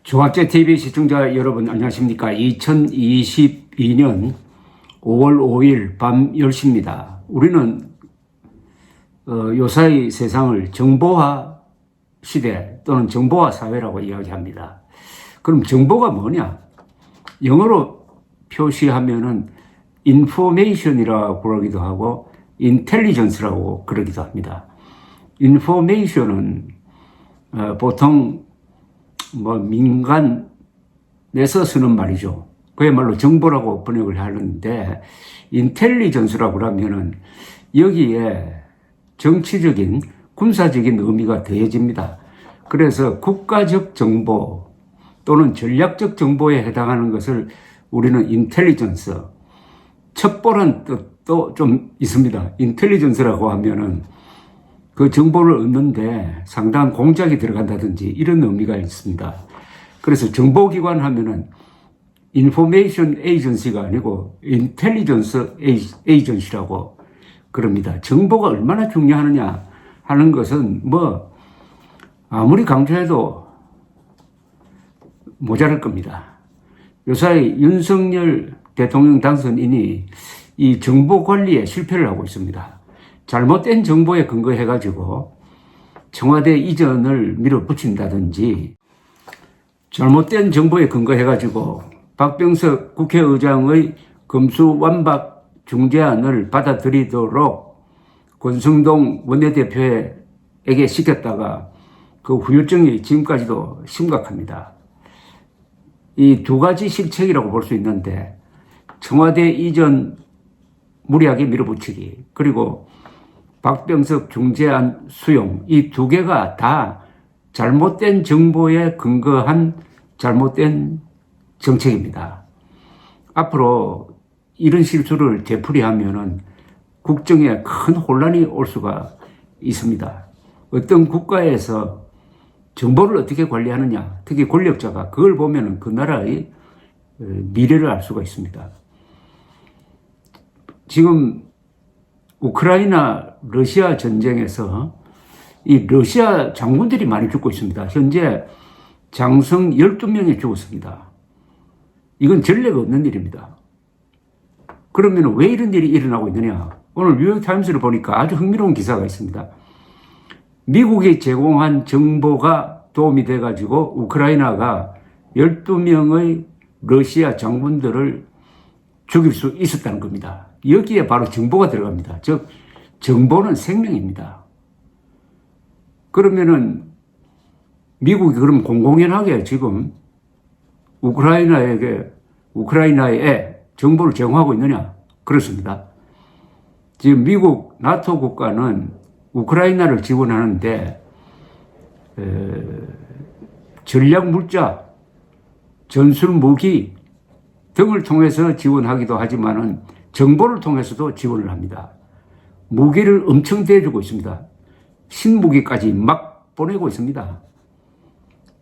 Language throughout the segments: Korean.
종합제 TV 시청자 여러분 안녕하십니까. 2022년 5월 5일 밤 10시입니다. 우리는 요사이 세상을 정보화 시대 또는 정보화 사회라고 이야기합니다. 그럼 정보가 뭐냐? 영어로 표시하면은 information이라고 그러기도 하고 intelligence라고 그러기도 합니다. information은 보통 민간에서 쓰는 말이죠. 그야말로 정보라고 번역을 하는데, 인텔리전스라고 하면은 여기에 정치적인, 군사적인 의미가 더해집니다. 그래서 국가적 정보 또는 전략적 정보에 해당하는 것을 우리는 인텔리전스, 첩보란 뜻도 좀 있습니다. 인텔리전스라고 하면은 그 정보를 얻는데 상당한 공작이 들어간다든지 이런 의미가 있습니다. 그래서 정보기관 하면은 인포메이션 에이전시가 아니고 인텔리전스 에이전시라고 그럽니다. 정보가 얼마나 중요하느냐 하는 것은 아무리 강조해도 모자랄 겁니다. 요사이 윤석열 대통령 당선인이 이 정보 관리에 실패를 하고 있습니다. 잘못된 정보에 근거해가지고 청와대 이전을 밀어붙인다든지, 잘못된 정보에 근거해가지고 박병석 국회의장의 검수완박 중재안을 받아들이도록 권성동 원내대표에게 시켰다가 그 후유증이 지금까지도 심각합니다. 이 두 가지 실책이라고 볼 수 있는데, 청와대 이전 무리하게 밀어붙이기, 그리고 박병석 중재안 수용, 이 두 개가 다 잘못된 정보에 근거한 잘못된 정책입니다. 앞으로 이런 실수를 되풀이하면은 국정에 큰 혼란이 올 수가 있습니다. 어떤 국가에서 정보를 어떻게 관리하느냐, 특히 권력자가 그걸 보면은 그 나라의 미래를 알 수가 있습니다. 지금 우크라이나 러시아 전쟁에서 이 러시아 장군들이 많이 죽고 있습니다. 현재 장성 12명이 죽었습니다. 이건 전례가 없는 일입니다. 그러면 왜 이런 일이 일어나고 있느냐? 오늘 뉴욕타임스를 보니까 아주 흥미로운 기사가 있습니다. 미국이 제공한 정보가 도움이 돼가지고 우크라이나가 12명의 러시아 장군들을 죽일 수 있었다는 겁니다. 여기에 바로 정보가 들어갑니다. 즉, 정보는 생명입니다. 그러면은 미국이 그럼 공공연하게 지금 우크라이나에 정보를 제공하고 있느냐? 그렇습니다. 지금 미국 나토 국가는 우크라이나를 지원하는데 전략 물자, 전술 무기 등을 통해서 지원하기도 하지만은 정보를 통해서도 지원을 합니다. 무기를 엄청 대주고 있습니다. 신무기까지 막 보내고 있습니다.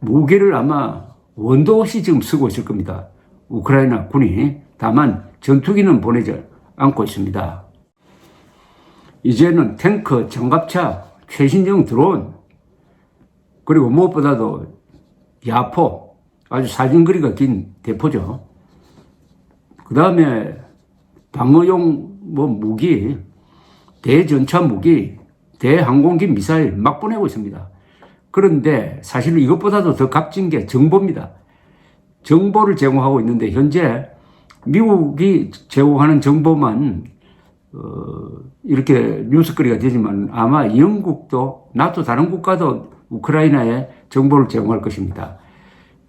무기를 아마 원도 없이 지금 쓰고 있을 겁니다. 우크라이나 군이. 다만 전투기는 보내지 않고 있습니다. 이제는 탱크, 장갑차, 최신형 드론, 그리고 무엇보다도 야포, 아주 사진거리가 긴 대포죠. 그 다음에 방어용 무기, 대전차 무기, 대항공기 미사일 막 보내고 있습니다. 그런데 사실 이것보다도 더 값진 게 정보입니다. 정보를 제공하고 있는데 현재 미국이 제공하는 정보만 이렇게 뉴스거리가 되지만 아마 영국도 나토 다른 국가도 우크라이나에 정보를 제공할 것입니다.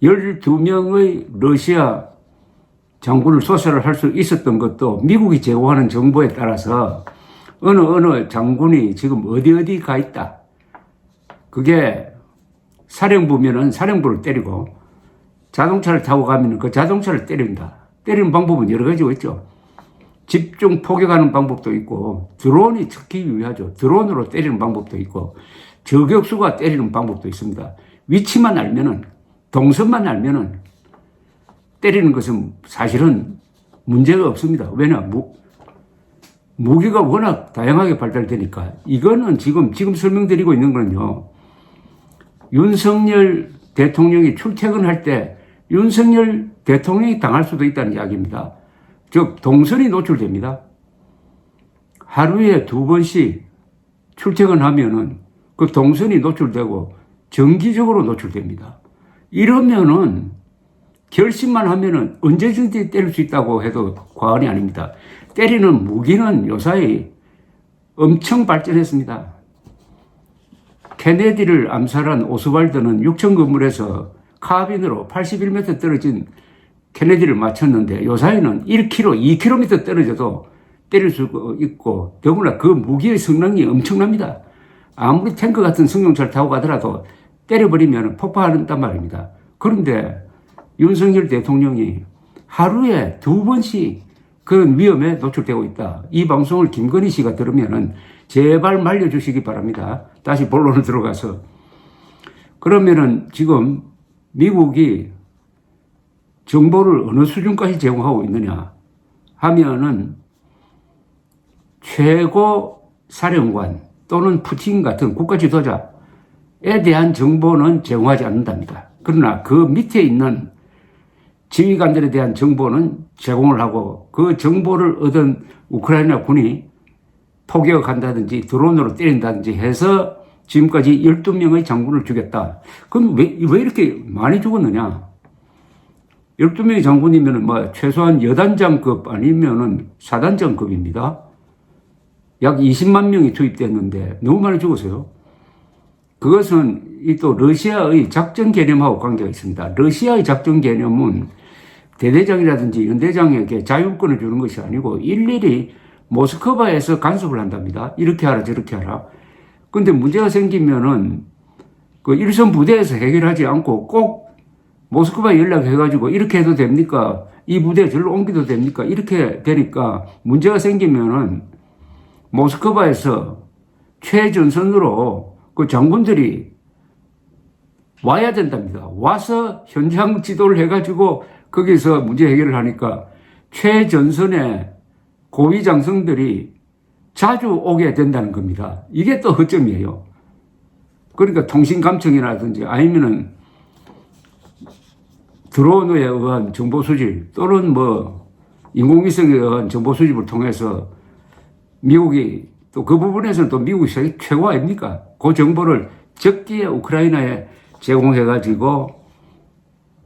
12명의 러시아 장군을 소설을 할 수 있었던 것도 미국이 제공하는 정보에 따라서 어느 장군이 지금 어디 가 있다. 그게 사령부면은 사령부를 때리고 자동차를 타고 가면 그 자동차를 때린다. 때리는 방법은 여러 가지가 있죠. 집중 포격하는 방법도 있고, 드론이 특히 유리하죠. 드론으로 때리는 방법도 있고, 저격수가 때리는 방법도 있습니다. 위치만 알면은, 동선만 알면은 때리는 것은 사실은 문제가 없습니다. 왜냐? 무기가 워낙 다양하게 발달되니까. 이거는 지금 설명드리고 있는 거는요, 윤석열 대통령이 출퇴근할 때 윤석열 대통령이 당할 수도 있다는 이야기입니다. 즉 동선이 노출됩니다. 하루에 2번씩 출퇴근하면은 그 동선이 노출되고 정기적으로 노출됩니다. 이러면은 결심만 하면은 언제든지 때릴 수 있다고 해도 과언이 아닙니다. 때리는 무기는 요사이 엄청 발전했습니다. 케네디를 암살한 오스왈드는 6층 건물에서 카빈으로 81m 떨어진 케네디를 맞췄는데 요사이는 1km, 2km 떨어져도 때릴 수 있고 더구나 그 무기의 성능이 엄청납니다. 아무리 탱크 같은 승용차를 타고 가더라도 때려버리면 폭파한단 말입니다. 그런데 윤석열 대통령이 하루에 2번씩 그런 위험에 노출되고 있다. 이 방송을 김건희 씨가 들으면은 제발 말려주시기 바랍니다. 다시 본론으로 들어가서. 그러면은 지금 미국이 정보를 어느 수준까지 제공하고 있느냐 하면은 최고 사령관 또는 푸틴 같은 국가 지도자에 대한 정보는 제공하지 않는답니다. 그러나 그 밑에 있는 지휘관들에 대한 정보는 제공을 하고 그 정보를 얻은 우크라이나 군이 포격한다든지 드론으로 때린다든지 해서 지금까지 12명의 장군을 죽였다. 그럼 왜 이렇게 많이 죽었느냐? 12명의 장군이면 뭐 최소한 여단장급 아니면은 사단장급입니다. 약 20만 명이 투입됐는데 너무 많이 죽었어요. 그것은 이 또 러시아의 작전 개념하고 관계가 있습니다. 러시아의 작전 개념은 대대장이라든지 연대장에게 자율권을 주는 것이 아니고 일일이 모스크바에서 간섭을 한답니다. 이렇게 하라 저렇게 하라. 근데 문제가 생기면은 그 일선 부대에서 해결하지 않고 꼭 모스크바에 연락해가지고 이렇게 해도 됩니까? 이 부대 절로 옮겨도 됩니까? 이렇게 되니까 문제가 생기면은 모스크바에서 최전선으로 그 장군들이 와야 된답니다. 와서 현장 지도를 해가지고 거기서 문제 해결을 하니까 최전선의 고위 장성들이 자주 오게 된다는 겁니다. 이게 또 허점이에요. 그러니까 통신감청이라든지 아니면은 드론에 의한 정보 수집 또는 뭐 인공위성에 의한 정보 수집을 통해서 미국이 또 그 부분에서는 또 미국이 세계 최고 아닙니까? 그 정보를 적기에 우크라이나에 제공해가지고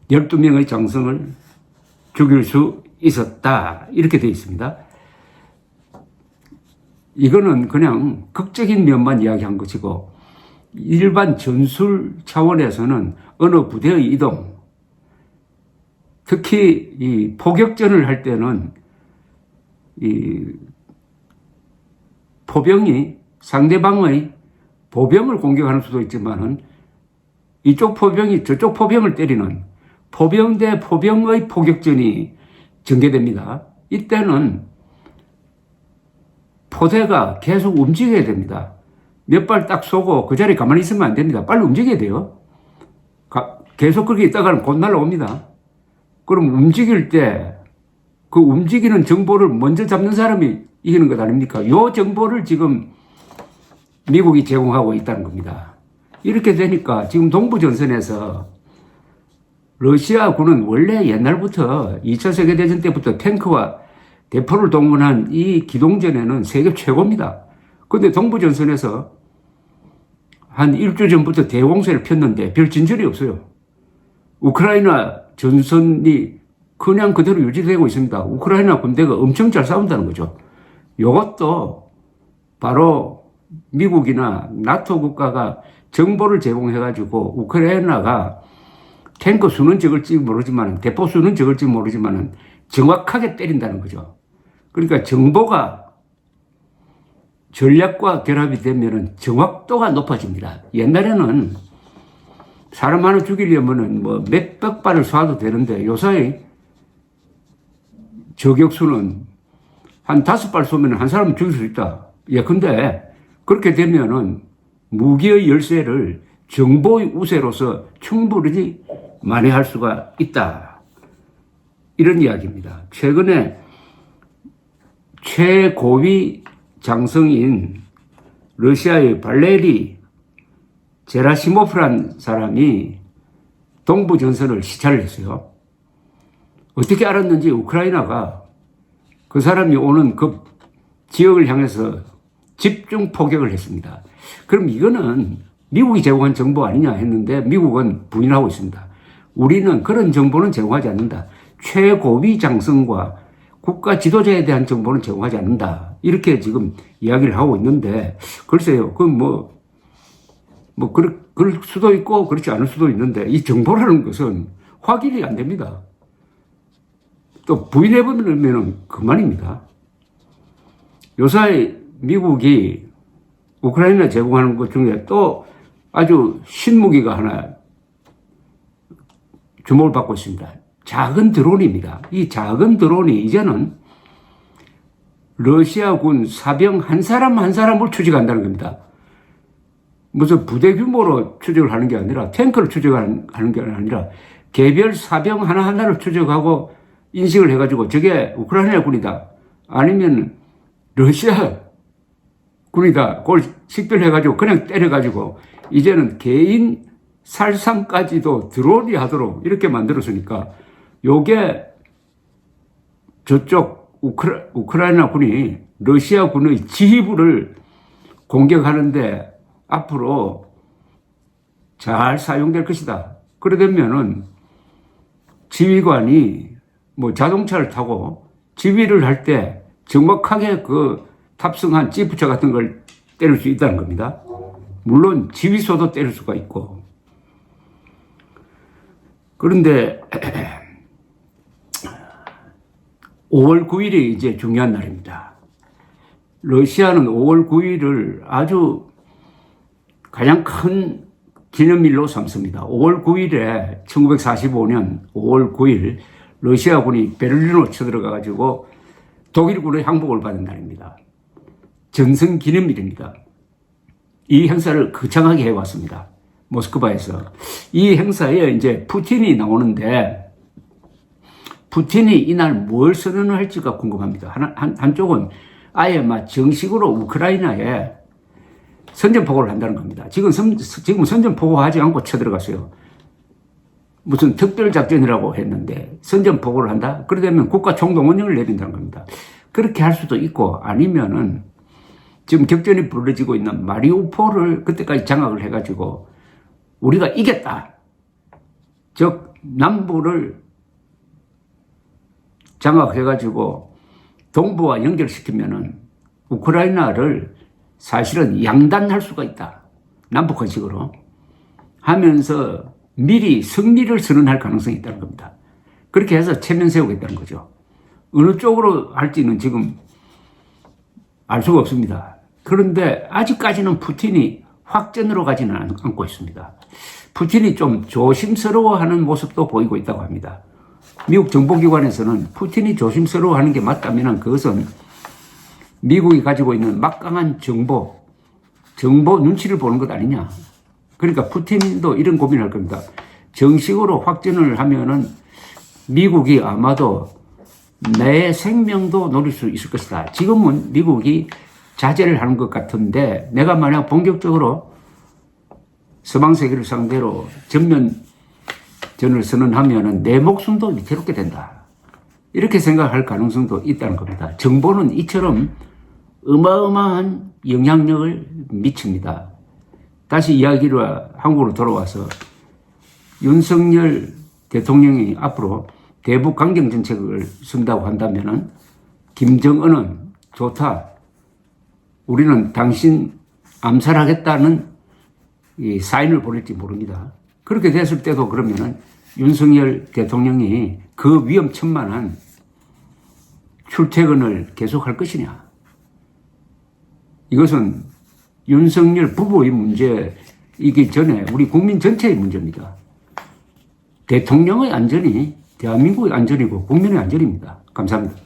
12명의 장성을 죽일 수 있었다. 이렇게 되어 있습니다. 이거는 그냥 극적인 면만 이야기한 것이고 일반 전술 차원에서는 어느 부대의 이동, 특히 이 포격전을 할 때는 이 포병이 상대방의 보병을 공격하는 수도 있지만은 이쪽 포병이 저쪽 포병을 때리는 포병 대 포병의 포격전이 전개됩니다. 이때는 포대가 계속 움직여야 됩니다. 몇 발 딱 쏘고 그 자리에 가만히 있으면 안 됩니다. 빨리 움직여야 돼요. 계속 그렇게 있다가는 곧 날아옵니다. 그럼 움직일 때 그 움직이는 정보를 먼저 잡는 사람이 이기는 것 아닙니까? 이 정보를 지금 미국이 제공하고 있다는 겁니다. 이렇게 되니까 지금 동부전선에서 러시아군은 원래 옛날부터 2차 세계대전 때부터 탱크와 대포를 동원한 이 기동전에는 세계 최고입니다. 그런데 동부전선에서 한 일주 전부터 대공세를 폈는데 별 진전이 없어요. 우크라이나 전선이 그냥 그대로 유지되고 있습니다. 우크라이나 군대가 엄청 잘 싸운다는 거죠. 이것도 바로 미국이나 나토 국가가 정보를 제공해가지고 우크라이나가 탱크 수는 적을지 모르지만 대포 수는 적을지 모르지만 정확하게 때린다는 거죠. 그러니까 정보가 전략과 결합이 되면 정확도가 높아집니다. 옛날에는 사람 하나 죽이려면은 뭐 몇백 발을 쏴도 되는데 요사이 저격수는 한 5발 쏘면 한 사람은 죽일 수 있다. 근데 그렇게 되면은 무기의 열쇠를 정보의 우세로서 충분히 만회할 수가 있다. 이런 이야기입니다. 최근에 최고위 장성인 러시아의 발레리 제라시모프란 사람이 동부 전선을 시찰을 했어요. 어떻게 알았는지 우크라이나가 그 사람이 오는 그 지역을 향해서 집중 포격을 했습니다. 그럼 이거는 미국이 제공한 정보 아니냐 했는데 미국은 부인하고 있습니다. 우리는 그런 정보는 제공하지 않는다. 최고위 장성과 국가 지도자에 대한 정보는 제공하지 않는다. 이렇게 지금 이야기를 하고 있는데, 글쎄요, 그럴 수도 있고, 그렇지 않을 수도 있는데, 이 정보라는 것은 확인이 안 됩니다. 또 부인해버리면 그만입니다. 요새 미국이 우크라이나 제공하는 것 중에 또 아주 신무기가 하나 주목을 받고 있습니다. 작은 드론입니다. 이 작은 드론이 이제는 러시아군 사병 한 사람 한 사람을 추적한다는 겁니다. 무슨 부대 규모로 추적을 하는 게 아니라 탱크를 추적하는 게 아니라 개별 사병 하나하나를 추적하고 인식을 해가지고 저게 우크라이나 군이다. 아니면 러시아 군이다. 그걸 식별해가지고 그냥 때려가지고 이제는 개인 살상까지도 드론이 하도록 이렇게 만들었으니까 요게 저쪽 우크라이나 군이 러시아 군의 지휘부를 공격하는데 앞으로 잘 사용될 것이다. 그래 되면은 지휘관이 뭐 자동차를 타고 지휘를 할 때 정확하게 그 탑승한 지프차 같은 걸 때릴 수 있다는 겁니다. 물론 지휘소도 때릴 수가 있고. 그런데 5월 9일이 이제 중요한 날입니다. 러시아는 5월 9일을 아주 가장 큰 기념일로 삼습니다. 5월 9일에 1945년 5월 9일 러시아군이 베를린으로 쳐들어가가지고 독일군의 항복을 받은 날입니다. 전승 기념일입니다. 이 행사를 거창하게 해왔습니다. 모스크바에서. 이 행사에 이제 푸틴이 나오는데 푸틴이 이날 뭘 선언을 할지가 궁금합니다. 한쪽은 아예 막 정식으로 우크라이나에 선전포고를 한다는 겁니다. 지금 선전포고하지 않고 쳐들어갔어요. 무슨 특별작전이라고 했는데 선전포고를 한다? 그러다면 국가 총동원령을 내린다는 겁니다. 그렇게 할 수도 있고 아니면은 지금 격전이 벌어지고 있는 마리우폴을 그때까지 장악을 해가지고 우리가 이겼다. 즉 남부를 장악해가지고 동부와 연결시키면은 우크라이나를 사실은 양단할 수가 있다. 남북한식으로 하면서 미리 승리를 선언할 가능성이 있다는 겁니다. 그렇게 해서 체면 세우겠다는 거죠. 어느 쪽으로 할지는 지금 알 수가 없습니다. 그런데 아직까지는 푸틴이 확전으로 가지는 않고 있습니다. 푸틴이 좀 조심스러워하는 모습도 보이고 있다고 합니다. 미국 정보기관에서는 푸틴이 조심스러워하는 게 맞다면 그것은 미국이 가지고 있는 막강한 정보 눈치를 보는 것 아니냐. 그러니까 푸틴도 이런 고민을 할 겁니다. 정식으로 확전을 하면은 미국이 아마도 내 생명도 노릴 수 있을 것이다. 지금은 미국이 자제를 하는 것 같은데 내가 만약 본격적으로 서방 세계를 상대로 전면전을 선언하면은 내 목숨도 위태롭게 된다. 이렇게 생각할 가능성도 있다는 겁니다. 정보는 이처럼 어마어마한 영향력을 미칩니다. 다시 이야기를 한국으로 돌아와서 윤석열 대통령이 앞으로 대북 강경 정책을 쓴다고 한다면은 김정은은 좋다. 우리는 당신 암살하겠다는 이 사인을 보낼지 모릅니다. 그렇게 됐을 때도 그러면은 윤석열 대통령이 그 위험천만한 출퇴근을 계속할 것이냐. 이것은 윤석열 부부의 문제이기 전에 우리 국민 전체의 문제입니다. 대통령의 안전이 대한민국의 안전이고 국민의 안전입니다. 감사합니다.